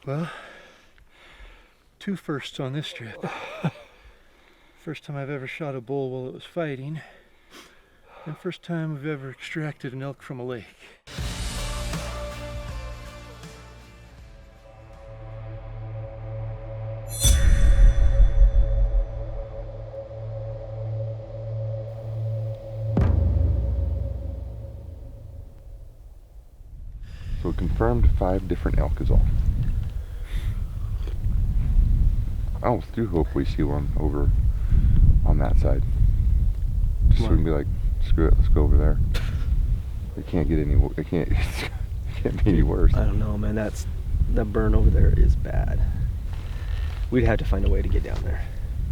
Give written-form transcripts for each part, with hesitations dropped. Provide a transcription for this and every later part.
Well, two firsts on this trip. First time I've ever shot a bull while it was fighting, and first time we've ever extracted an elk from a lake. So confirmed 5 different elk is all. I almost do hope we see one over on that side. Just so we can be like, screw it, let's go over there. It can't get any. It can't be any worse. I don't know, man. That burn over there is bad. We'd have to find a way to get down there.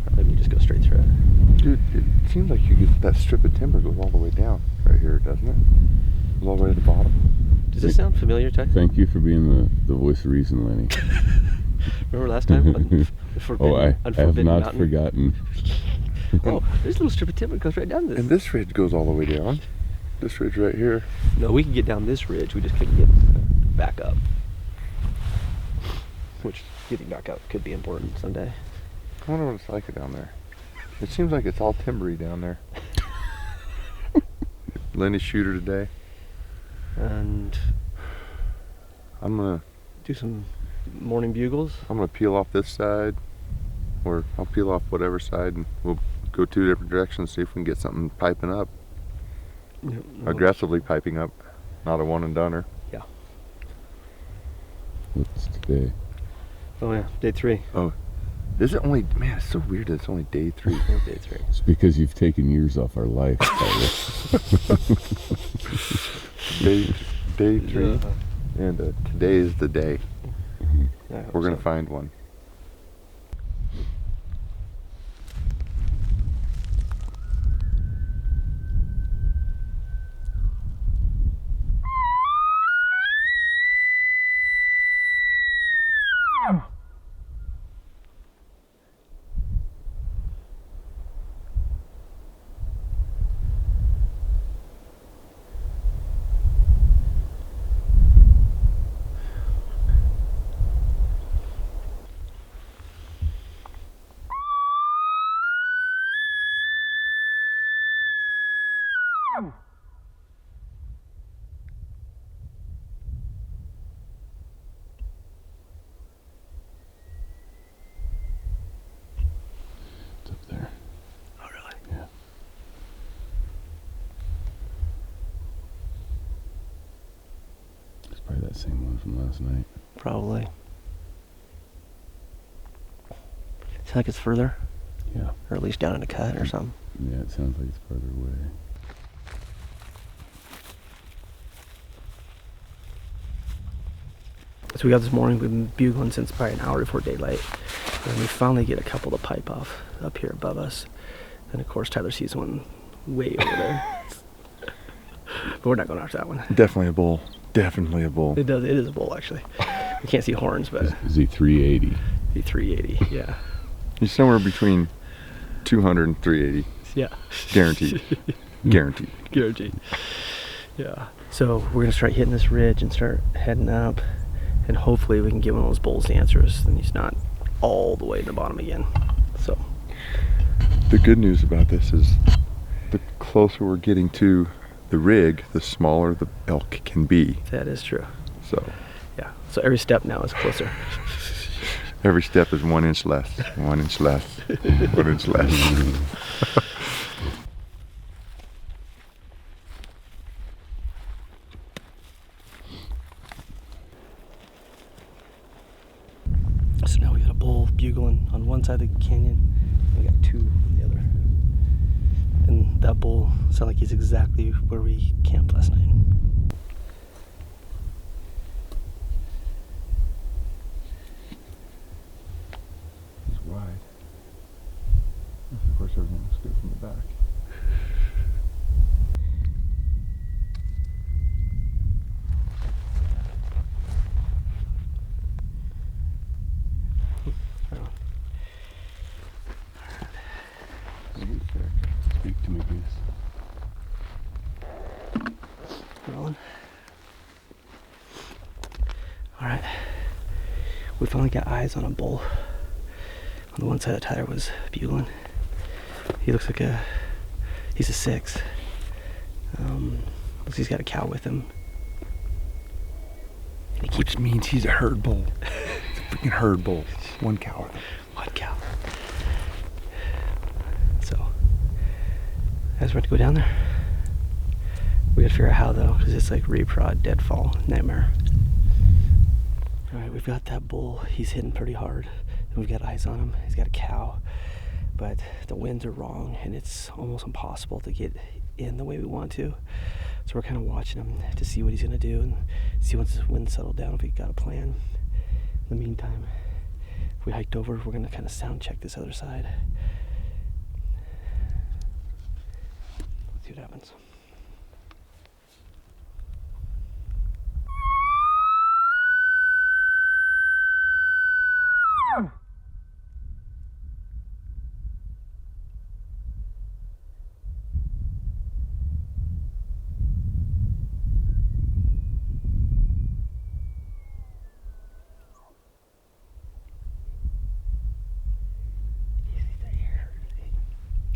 Or maybe we just go straight through it. Dude, it seems like you get that strip of timber goes all the way down right here, doesn't it? Goes all the way to the bottom. Does this sound familiar, Ty? Thank you for being the voice of reason, Lenny. Remember last time? I have not forgotten. Oh, there's a little strip of timber that goes right down this. And this ridge goes all the way down. This ridge right here. No, we could get down this ridge. We just couldn't get back up. Which, getting back up could be important someday. I wonder what it's like down there. It seems like it's all timbery down there. Lenny's shooter today. And I'm gonna do some morning bugles. I'm gonna peel off this side, or I'll peel off whatever side, and we'll go 2 different directions, see if we can get something piping up. Aggressively piping up, not a one and doneer. Yeah. What's today? Oh yeah, day 3. Oh, is it only? Man, it's so weird that it's only day 3. Day 3. It's because you've taken years off our life, Tyler. Day 3, and today is the day. We're gonna so. find one. It's up there. Oh really? Yeah. It's probably that same one from last night. Probably. Sounds like it's further. Yeah. Or at least down in a cut or something. Yeah, it sounds like it's farther away. So we got this morning, we've been bugling since probably an hour before daylight. And we finally get a couple to pipe off up here above us. And of course Tyler sees one way over there. But we're not going after that one. Definitely a bull. Definitely a bull. It is a bull actually. We can't see horns, but Is he 380? the 380, yeah. He's somewhere between 200 and 380. Yeah. Guaranteed. Guaranteed. Guaranteed. Yeah. So we're gonna start hitting this ridge and start heading up, and hopefully we can get one of those bulls to answer us, and he's not all the way in the bottom again. So The good news about this is the closer we're getting to the rig, the smaller the elk can be. that is true. So Yeah. So every step now is closer. every step is 1 inch less, 1 inch less, 1 inch less. So now we got a bull bugling on one side of the canyon, and we got 2 on the other. And that bull sounds like he's exactly where we camped last night. It's wide. Of course, everything looks good from the back. Speak to me, Goose. Rolling. All right. We finally got eyes on a bull. On the one side that Tyler was bugling. He looks like he's a 6. Looks like he's got a cow with him. And he keeps... Which means he's a herd bull. It's a freaking herd bull. One cow. One cow. So, as we're going to go down there, we gotta figure out how though, because it's like reprod, deadfall, nightmare. Alright, we've got that bull. He's hitting pretty hard. And we've got eyes on him. He's got a cow. But the winds are wrong and it's almost impossible to get in the way we want to. So we're kind of watching him to see what he's going to do and see once the wind settled down if we got a plan. In the meantime, if we hiked over, we're going to kind of sound check this other side. Let's see what happens.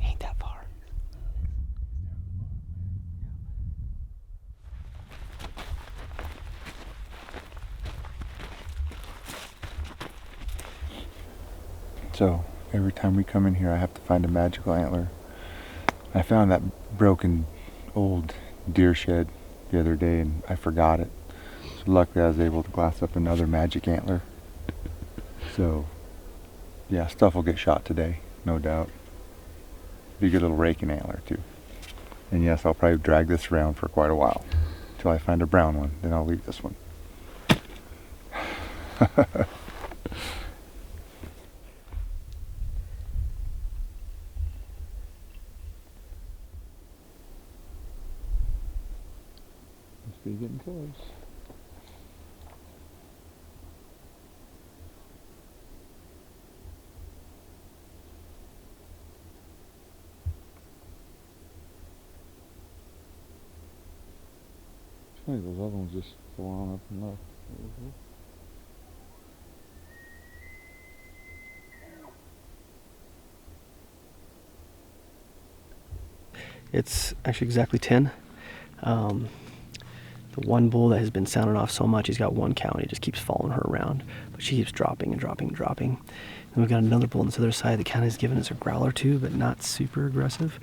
Ain't that far. So every time we come in here, I have to find a magical antler. I found that broken old deer shed the other day and I forgot it. So luckily I was able to glass up another magic antler. So yeah, stuff will get shot today, no doubt. Be a good little raking antler too. And yes, I'll probably drag this around for quite a while until I find a brown one. Then I'll leave this one. Must be getting close. Funny, those other ones just go on up and left. It's actually exactly 10. The one bull that has been sounding off so much, he's got one cow and he just keeps following her around. But she keeps dropping and dropping and dropping. And we've got another bull on this other side that kind of is giving us a growl or two, but not super aggressive.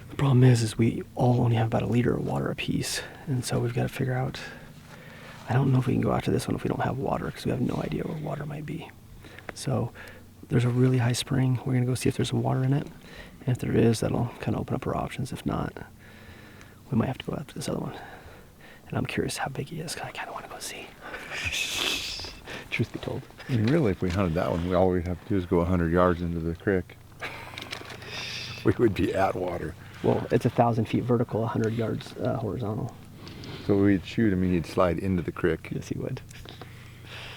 The problem is we all only have about 1 liter of water apiece. And so we've got to figure out, I don't know if we can go after this one if we don't have water, because we have no idea where water might be. So there's a really high spring. We're going to go see if there's some water in it. And if there is, that'll kind of open up our options. If not, we might have to go after this other one. And I'm curious how big he is, because I kind of want to go see. Truth be told. I mean, really, if we hunted that one, all we'd have to do is go 100 yards into the creek. We would be at water. Well, it's 1,000 feet vertical, 100 yards horizontal. So we'd shoot him and he'd slide into the creek. Yes, he would.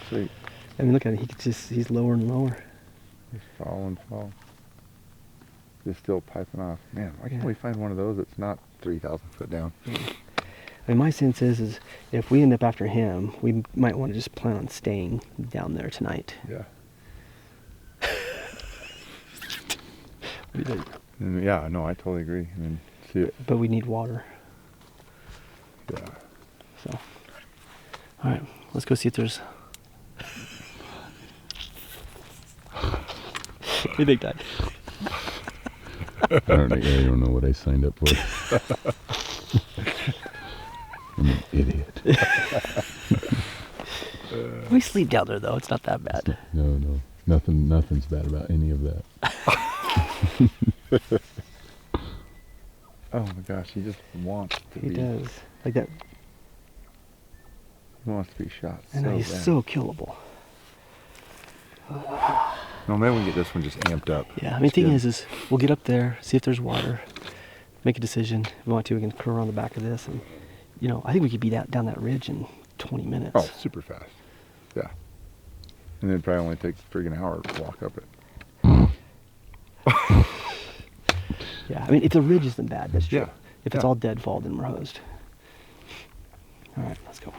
Sweet. I mean, look at him. He's lower and lower. He's fall and fall. Just still piping off. Man, why can't we find one of those that's not 3,000 foot down? Yeah. I mean, my sense is if we end up after him, we might want to just plan on staying down there tonight. Yeah. What do you think? And yeah, no, I totally agree. I mean, see it. But we need water. Yeah. So, all right, let's go see if there's. What do you think, Dad? I don't know what I signed up for. I'm an idiot. We sleep down there though. It's not that bad. No. Nothing's bad about any of that. Oh my gosh, he just wants to be. He does. Like that. He wants to be shot. I know, so he's bad. so killable. No, maybe we can get this one just amped up. Yeah, I mean, the thing is we'll get up there, see if there's water, make a decision. If we want to, we can curl around the back of this, and I think we could be down that ridge in 20 minutes. Oh, super fast. Yeah. And it'd probably only take a friggin' hour to walk up it. Yeah, I mean, if the ridge isn't bad, that's true. Yeah. If it's Yeah. all deadfall, then we're hosed. All right, let's go.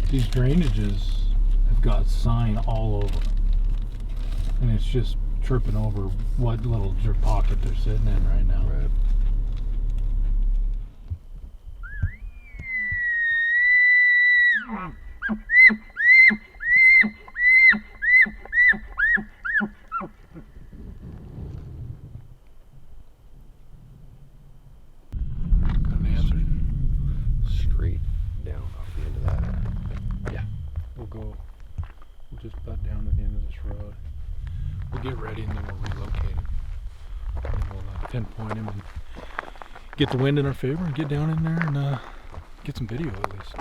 These drainages have got sign all over, and it's just tripping over what little pocket they're sitting in right now. Right. Got an answer. Straight down off the end of that. Yeah, we'll just butt down to the end of this road. We'll get ready and then we'll relocate him. And we'll pinpoint him and get the wind in our favor and get down in there and get some video at least.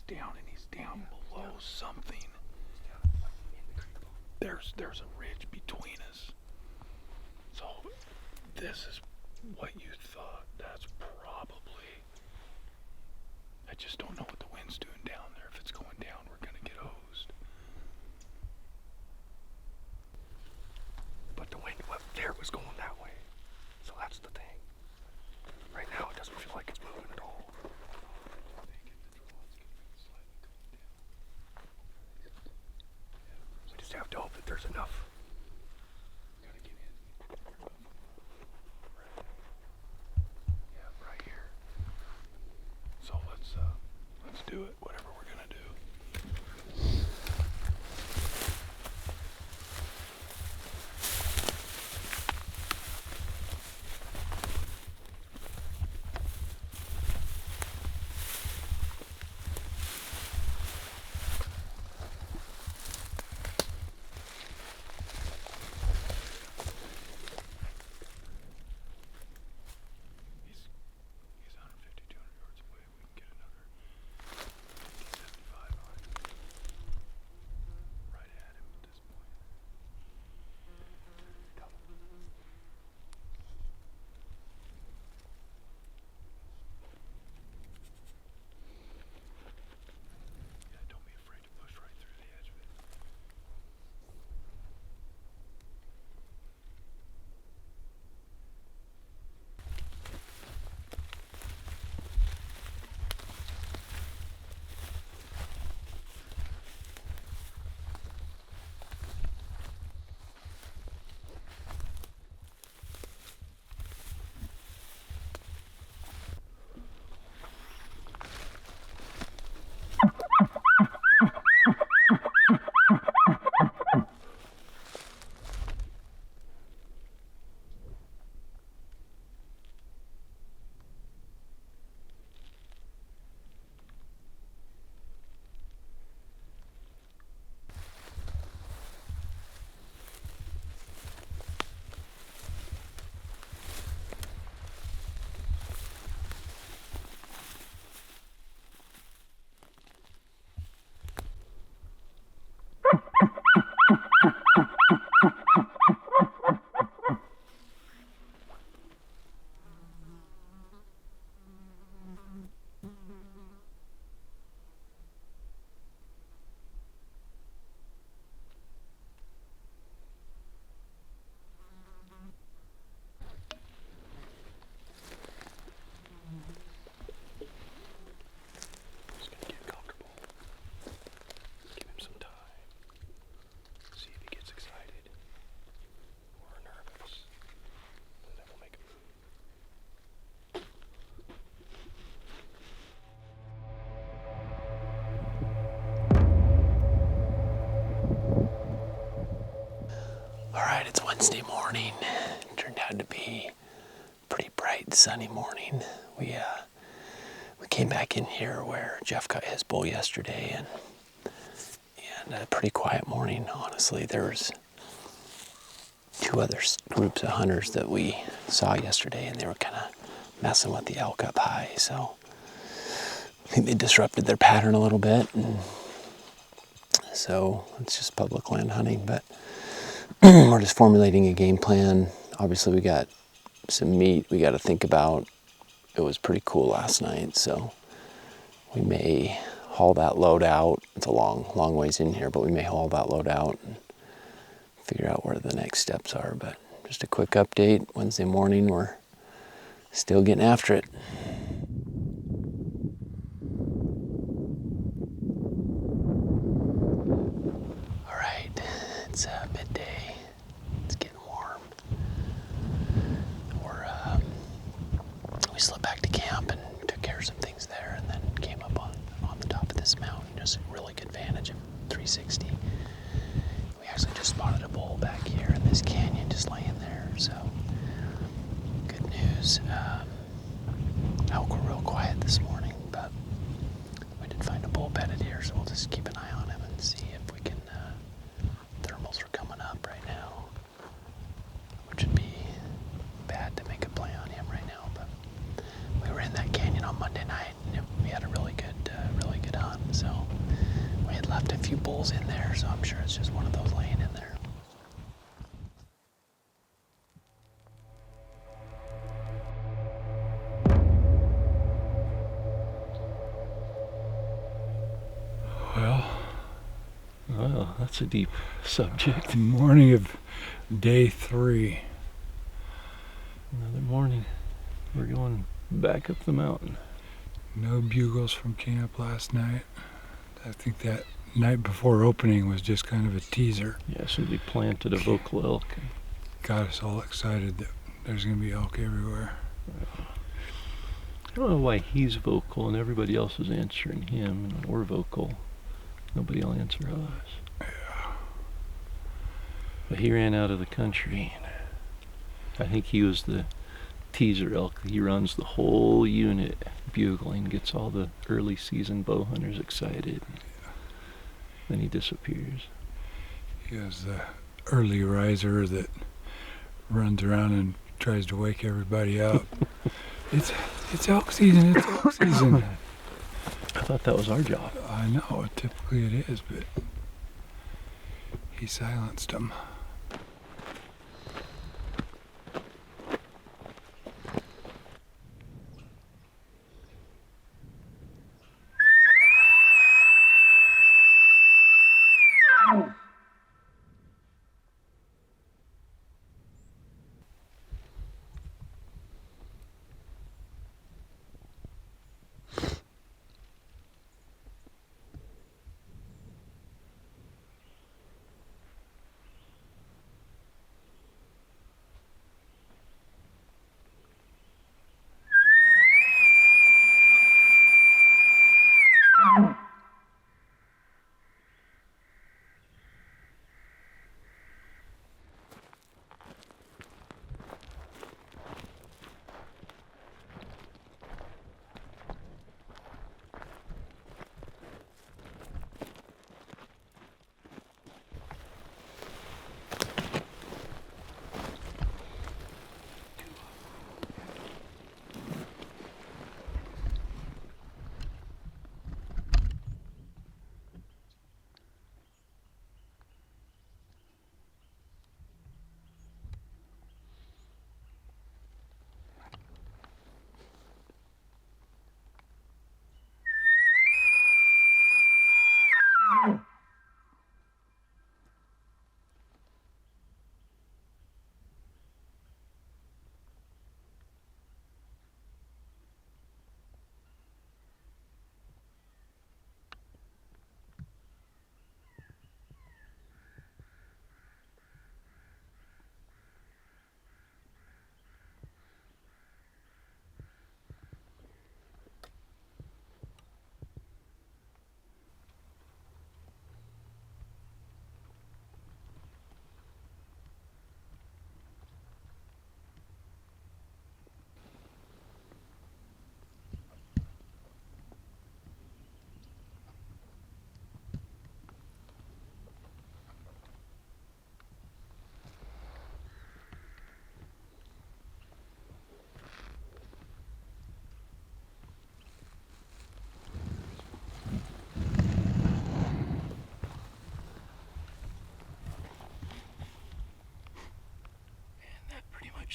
Down and he's down below something. There's a ridge between us. So this is what you thought. That's probably. I just don't know what the wind's doing down there. If it's going down, we're gonna get hosed. But the wind up there was going that way. So that's the thing. Right now it doesn't feel like it's moving at all. We just have to hope that there's enough. Gotta get in. Yeah, right here. So let's Wednesday morning. Turned out to be a pretty bright, sunny morning. We came back in here where Jeff got his bull yesterday, and a pretty quiet morning, honestly. There was two other groups of hunters that we saw yesterday, and they were kind of messing with the elk up high, so I think they disrupted their pattern a little bit, and so it's just public land hunting, but we're just formulating a game plan. Obviously, we got some meat we got to think about. It was pretty cool last night, so we may haul that load out. It's a long ways in here, but we may haul that load out and figure out where the next steps are. But just a quick update. Wednesday morning, we're still getting after it. All right, it's midday. It's getting warm. We slipped back to camp and took care of some things there, and then came up on the top of this mountain. Just a really good vantage of 360. We actually just spotted a bull back here in this canyon, just laying there. So good news. Elk were real quiet this morning, but we did find a bull bedded here, so we'll just keep an eye on him and see if we can. Thermals are coming up right now, which would be bad to make a play on him right now, but we were in that canyon on Monday night, and we had a really good hunt. So we had left a few bulls in there, so I'm sure it's just one of those laying in there. Well, that's a deep subject. The morning of day 3. Another morning. We're going back up the mountain. No bugles from camp last night. I think that night before opening was just kind of a teaser. Yeah, somebody planted a vocal elk. Got us all excited that there's going to be elk everywhere. I don't know why he's vocal and everybody else is answering him, and when we're vocal, nobody will answer us. Yeah. But he ran out of the country. I think he was the teaser elk. He runs the whole unit bugling, gets all the early season bow hunters excited. Then he disappears. He was the early riser that runs around and tries to wake everybody up. It's elk season, it's elk season. I thought that was our job. I know, typically it is, but he silenced them.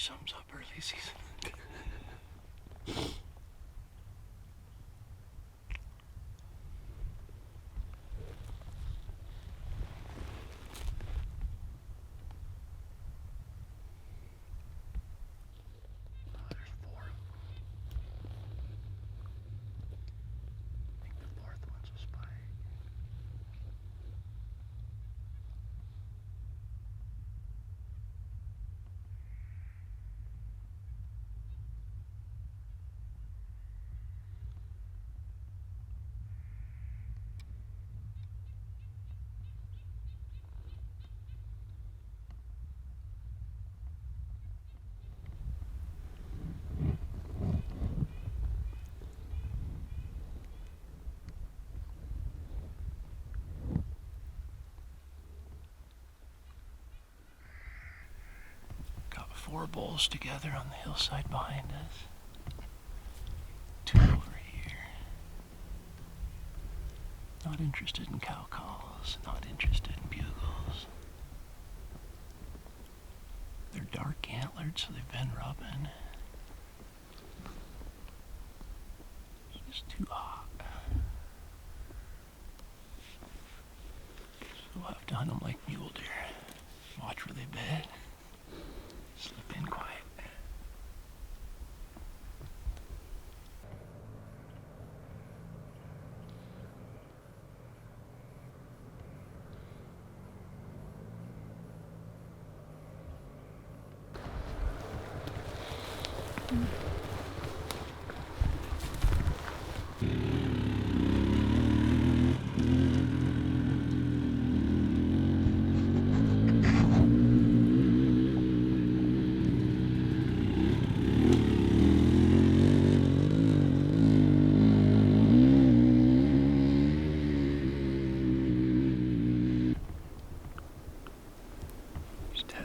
sums up early season. There's 4. I think the 4th one's a spike. Got 4 bulls together on the hillside behind us. 2 over here. Not interested in cow calls, not interested in bugles. They're dark antlered, so they've been rubbing. It's just too hot. So we'll have to hunt them like mule deer. Watch where they bed. Slip in quiet.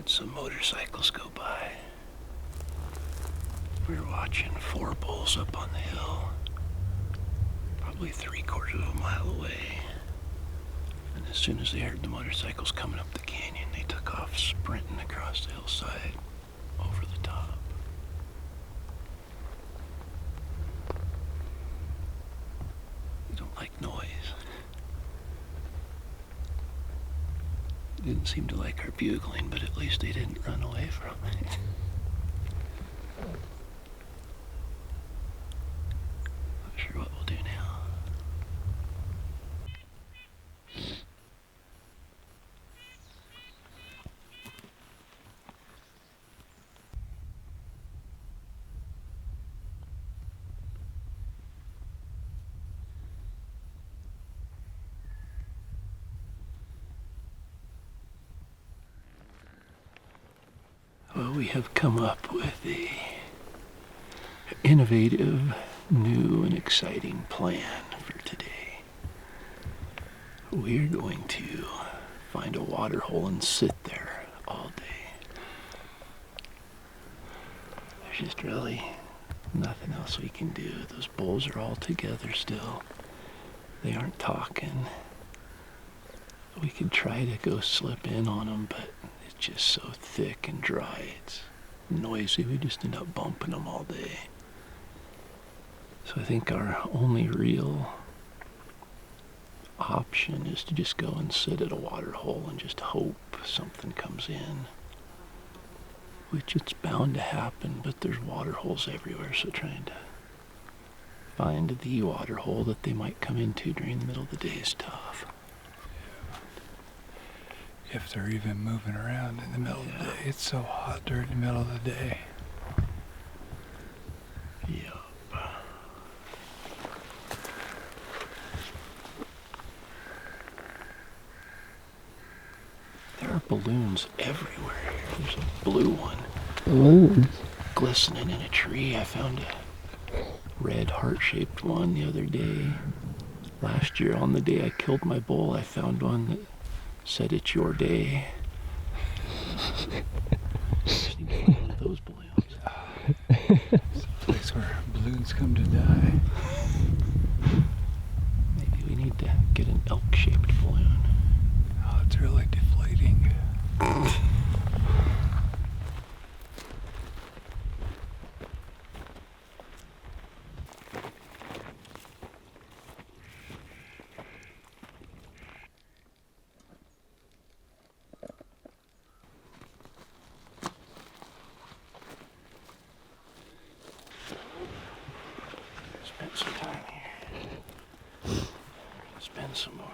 Some motorcycles go by. We were watching 4 bulls up on the hill, probably 3/4 of a mile away. And as soon as they heard the motorcycles coming up the canyon, they took off sprinting across the hillside over the top. They don't like noise. Didn't seem to like our bugling, but at least they didn't run away from it. Not sure what we'll do now. Well, we have come up with a innovative, new, and exciting plan for today. We're going to find a water hole and sit there all day. There's just really nothing else we can do. Those bulls are all together still. They aren't talking. We could try to go slip in on them, but it's just so thick and dry. It's noisy. We just end up bumping them all day. So I think our only real option is to just go and sit at a water hole and just hope something comes in. Which it's bound to happen, but there's water holes everywhere, so trying to find the water hole that they might come into during the middle of the day is tough. If they're even moving around in the middle of the day. It's so hot during the middle of the day. Yup. There are balloons everywhere. There's a blue one. Balloons? Glistening in a tree. I found a red heart-shaped one the other day. Last year, on the day I killed my bull, I found one that said it's your day. Just need to find one of those balloons. It's a place where balloons come to die. Maybe we need to get an elk-shaped balloon. Oh, it's really deflating. some more.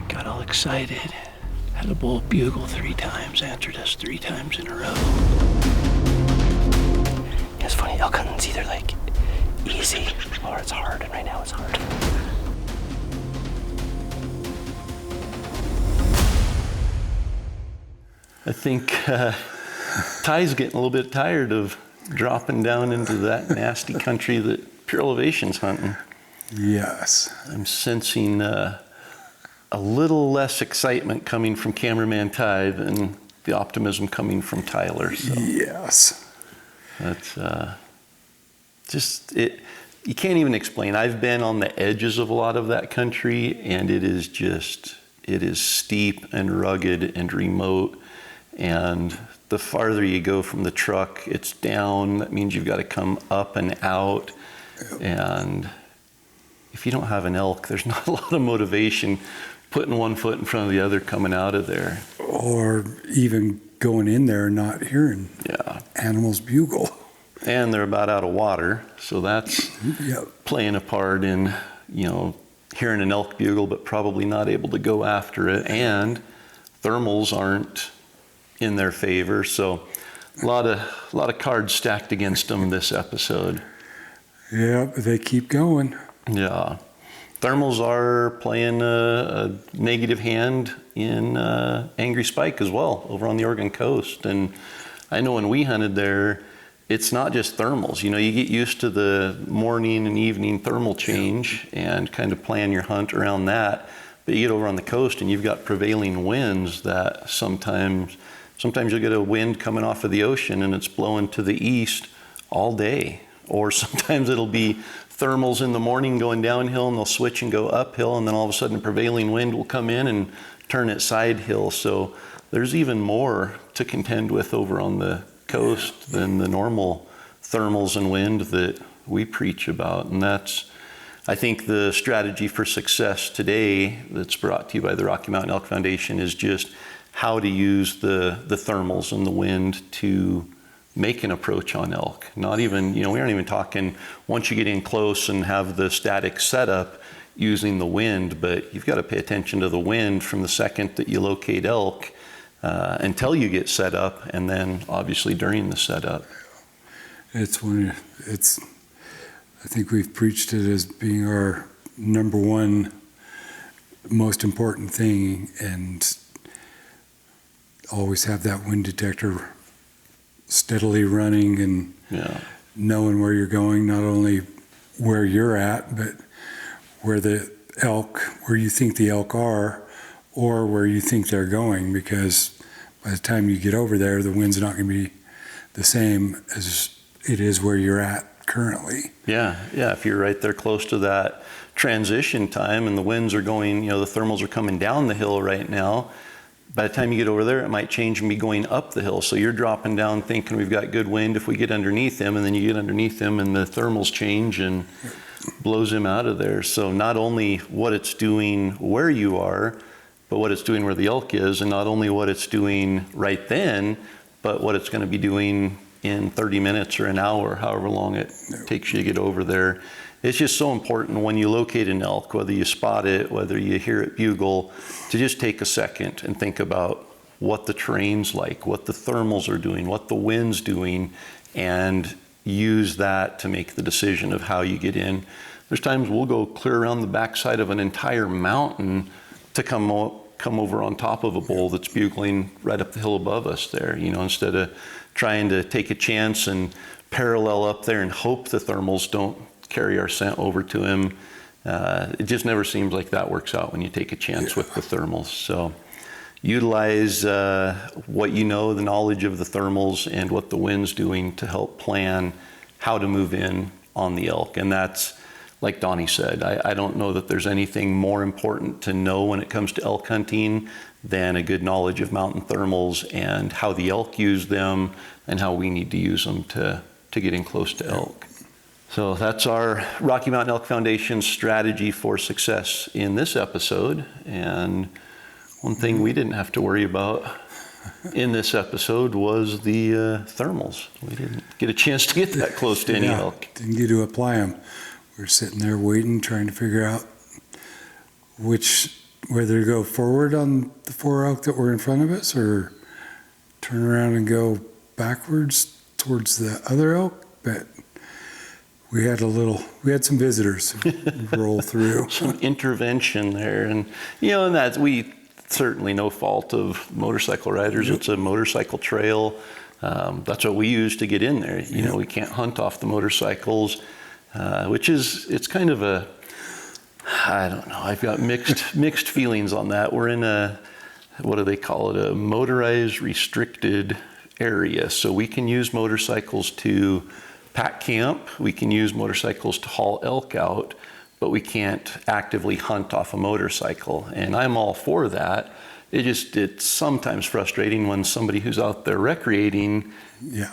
Got all excited. Had a bull bugle 3 times, answered us 3 times in a row. It's funny, elk hunting's either like easy or it's hard, and right now it's hard. I think Ty's getting a little bit tired of dropping down into that nasty country that Pure Elevation's hunting. Yes. I'm sensing a little less excitement coming from cameraman Ty than the optimism coming from Tyler. So Yes. that's just it. You can't even explain. I've been on the edges of a lot of that country, and it is steep and rugged and remote. And the farther you go from the truck, it's down. That means you've got to come up and out. And if you don't have an elk, there's not a lot of motivation putting one foot in front of the other coming out of there. Or even going in there and not hearing animals bugle. And they're about out of water, so that's playing a part in, hearing an elk bugle, but probably not able to go after it. And thermals aren't in their favor, so a lot of cards stacked against them this episode. Yeah, but they keep going. Yeah. Thermals are playing a negative hand in Angry Spike as well, over on the Oregon coast. And I know when we hunted there, it's not just thermals. You get used to the morning and evening thermal change and kind of plan your hunt around that. But you get over on the coast and you've got prevailing winds that sometimes you'll get a wind coming off of the ocean and it's blowing to the east all day. Or sometimes it'll be thermals in the morning going downhill and they'll switch and go uphill, and then all of a sudden a prevailing wind will come in and turn it side hill. So there's even more to contend with over on the coast than the normal thermals and wind that we preach about. And that's, I think, the strategy for success today that's brought to you by the Rocky Mountain Elk Foundation is just how to use the thermals and the wind to make an approach on elk. Not even, we aren't even talking once you get in close and have the static setup using the wind, but you've got to pay attention to the wind from the second that you locate elk until you get set up, and then obviously during the setup. I think we've preached it as being our number one most important thing, and always have that wind detector steadily running and knowing where you're going, not only where you're at, but where you think the elk are, or where you think they're going, because by the time you get over there, the wind's not going to be the same as it is where you're at currently. Yeah, if you're right there close to that transition time and the winds are going, the thermals are coming down the hill right now, by the time you get over there, it might change and be going up the hill. So you're dropping down thinking we've got good wind if we get underneath them, and then you get underneath them and the thermals change and blows him out of there. So not only what it's doing where you are, but what it's doing where the elk is, and not only what it's doing right then, but what it's going to be doing in 30 minutes or an hour, however long it takes you to get over there. It's just so important when you locate an elk, whether you spot it, whether you hear it bugle, to just take a second and think about what the terrain's like, what the thermals are doing, what the wind's doing, and use that to make the decision of how you get in. There's times we'll go clear around the backside of an entire mountain to come over on top of a bull that's bugling right up the hill above us there, instead of trying to take a chance and parallel up there and hope the thermals don't carry our scent over to him. It just never seems like that works out when you take a chance with the thermals. So utilize what the knowledge of the thermals and what the wind's doing to help plan how to move in on the elk. And that's, like Donnie said, I don't know that there's anything more important to know when it comes to elk hunting than a good knowledge of mountain thermals and how the elk use them and how we need to use them to get in close to elk. So that's our Rocky Mountain Elk Foundation strategy for success in this episode. And one thing we didn't have to worry about in this episode was the thermals. We didn't get a chance to get that close to any elk. Didn't get to apply them. We were sitting there waiting, trying to figure out whether to go forward on the 4 elk that were in front of us or turn around and go backwards towards the other elk. But we had some visitors roll through. Some intervention there. And, and that's, we certainly no fault of motorcycle riders. It's a motorcycle trail. That's what we use to get in there. We can't hunt off the motorcycles, it's kind of I don't know. I've got mixed feelings on that. We're in what do they call it? A motorized restricted area. So we can use motorcycles to pack camp. We can use motorcycles to haul elk out, but we can't actively hunt off a motorcycle. And I'm all for that. It's sometimes frustrating when somebody who's out there recreating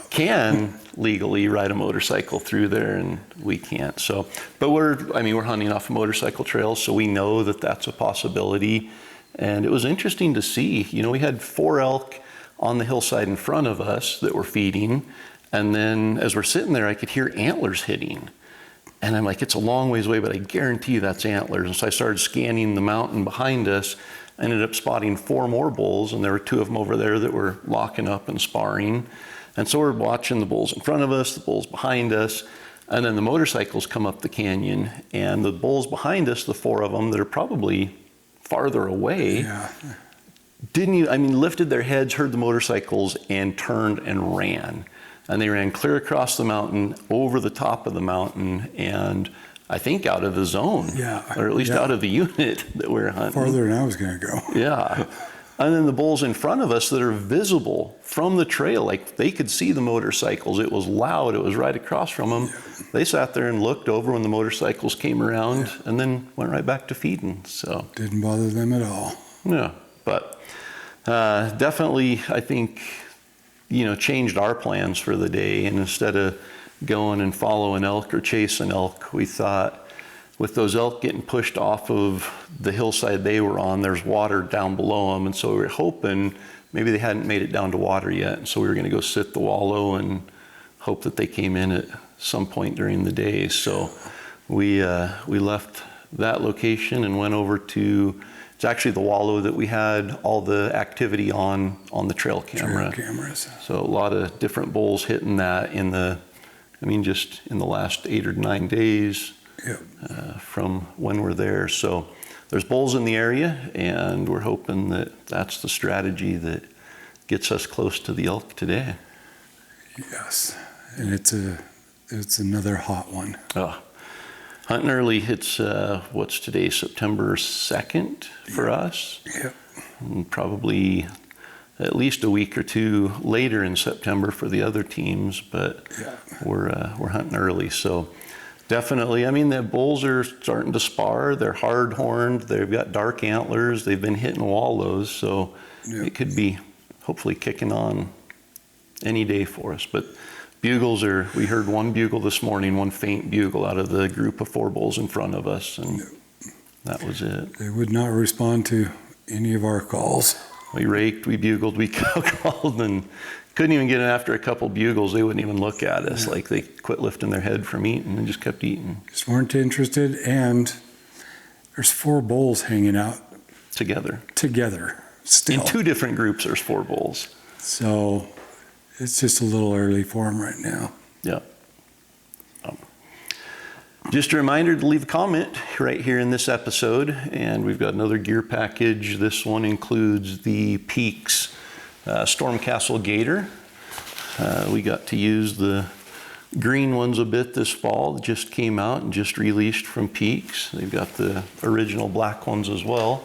can legally ride a motorcycle through there and we can't. So, but we're hunting off a motorcycle trail, so we know that that's a possibility. And it was interesting to see, we had 4 elk on the hillside in front of us that were feeding. And then as we're sitting there, I could hear antlers hitting. And I'm like, it's a long ways away, but I guarantee you that's antlers. And so I started scanning the mountain behind us. I ended up spotting 4 more bulls, and there were 2 of them over there that were locking up and sparring. And so we're watching the bulls in front of us, the bulls behind us, and then the motorcycles come up the canyon. And the bulls behind us, the 4 of them that are probably farther away, lifted their heads, heard the motorcycles, and turned and ran. And they ran clear across the mountain, over the top of the mountain, and I think out of the zone, or at least out of the unit that we're hunting. Farther than I was going to go. Yeah. And then the bulls in front of us that are visible from the trail, like they could see the motorcycles. It was loud. It was right across from them. Yeah. They sat there and looked over when the motorcycles came around and then went right back to feeding. So didn't bother them at all. Yeah. But definitely, I think, changed our plans for the day. And instead of going and following elk or chasing elk, we thought with those elk getting pushed off of the hillside they were on, there's water down below them. And so we were hoping maybe they hadn't made it down to water yet. And so we were going to go sit the wallow and hope that they came in at some point during the day. So we left that location and went over to, it's actually the wallow that we had all the activity on the trail camera. Trail cameras. So a lot of different bulls hitting that just in the last 8 or 9 days from when we're there. So there's bulls in the area, and we're hoping that that's the strategy that gets us close to the elk today. Yes, and it's another hot one. Oh. Hunting early, it's, what's today, September 2nd for us? Yep. And probably at least a week or 2 later in September for the other teams, but we're hunting early. So definitely, the bulls are starting to spar. They're hard-horned. They've got dark antlers. They've been hitting wallows, so it could be hopefully kicking on any day for us. But bugles we heard one bugle this morning, one faint bugle out of the group of 4 bulls in front of us, and that was it. They would not respond to any of our calls. We raked, we bugled, we cow called, and couldn't even get in after a couple bugles. They wouldn't even look at us. Like they quit lifting their head from eating and just kept eating. Just weren't interested, and there's 4 bulls hanging out together still. In 2 different groups, there's 4 bulls. So it's just a little early for them right now. Yeah. Just a reminder to leave a comment right here in this episode, and we've got another gear package. This one includes the Peaks Stormcastle Gator. We got to use the green ones a bit this fall. It just came out and just released from Peaks. They've got the original black ones as well.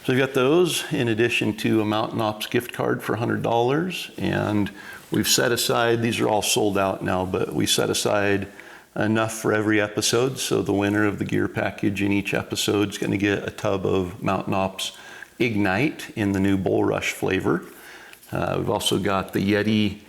So we've got those in addition to a Mountain Ops gift card for $100, and we've set aside, these are all sold out now, but we set aside enough for every episode. So the winner of the gear package in each episode is going to get a tub of Mountain Ops Ignite in the new Bull Rush flavor. We've also got the Yeti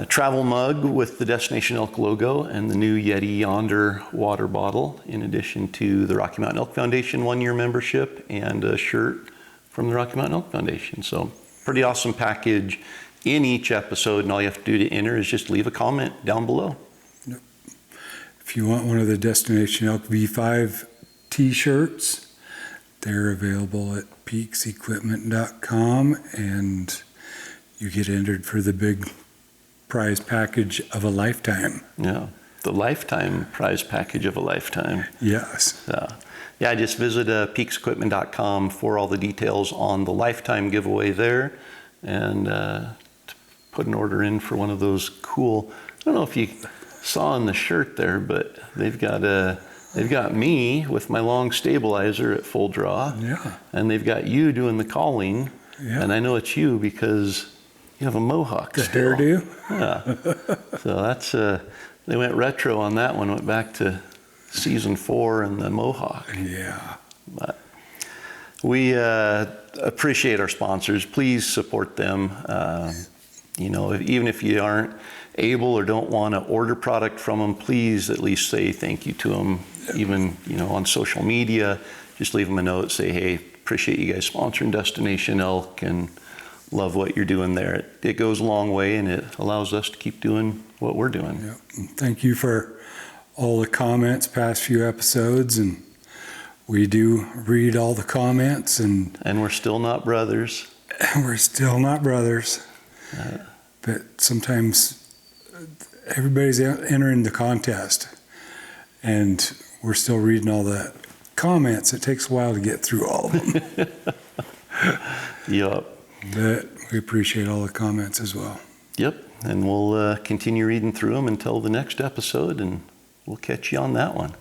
travel mug with the Destination Elk logo and the new Yeti Yonder water bottle, in addition to the Rocky Mountain Elk Foundation 1-year membership and a shirt from the Rocky Mountain Elk Foundation. So pretty awesome package in each episode, and all you have to do to enter is just leave a comment down below. If you want one of the Destination Elk V5 t-shirts, they're available at peaksequipment.com, and you get entered for the big prize package of a lifetime. Yeah, the lifetime prize package of a lifetime. Yes. Yeah, just visit peaksequipment.com for all the details on the lifetime giveaway there, and put an order in for one of those cool, I don't know if you saw on the shirt there, but they've got me with my long stabilizer at full draw. Yeah. And they've got you doing the calling. Yeah. And I know it's you because you have a mohawk The still. hairdo? Yeah. So that's, they went retro on that one, went back to season 4 and the mohawk. Yeah. But we appreciate our sponsors. Please support them. Even if you aren't able or don't want to order product from them, please at least say thank you to them. Even on social media, just leave them a note, say, hey, appreciate you guys sponsoring Destination Elk and love what you're doing there. It goes a long way, and it allows us to keep doing what we're doing. Yep. Thank you for all the comments past few episodes, and we do read all the comments, and we're still not brothers. We're still not brothers. But sometimes everybody's entering the contest, and we're still reading all the comments. It takes a while to get through all of them. Yep. But we appreciate all the comments as well. Yep. And we'll continue reading through them until the next episode, and we'll catch you on that one.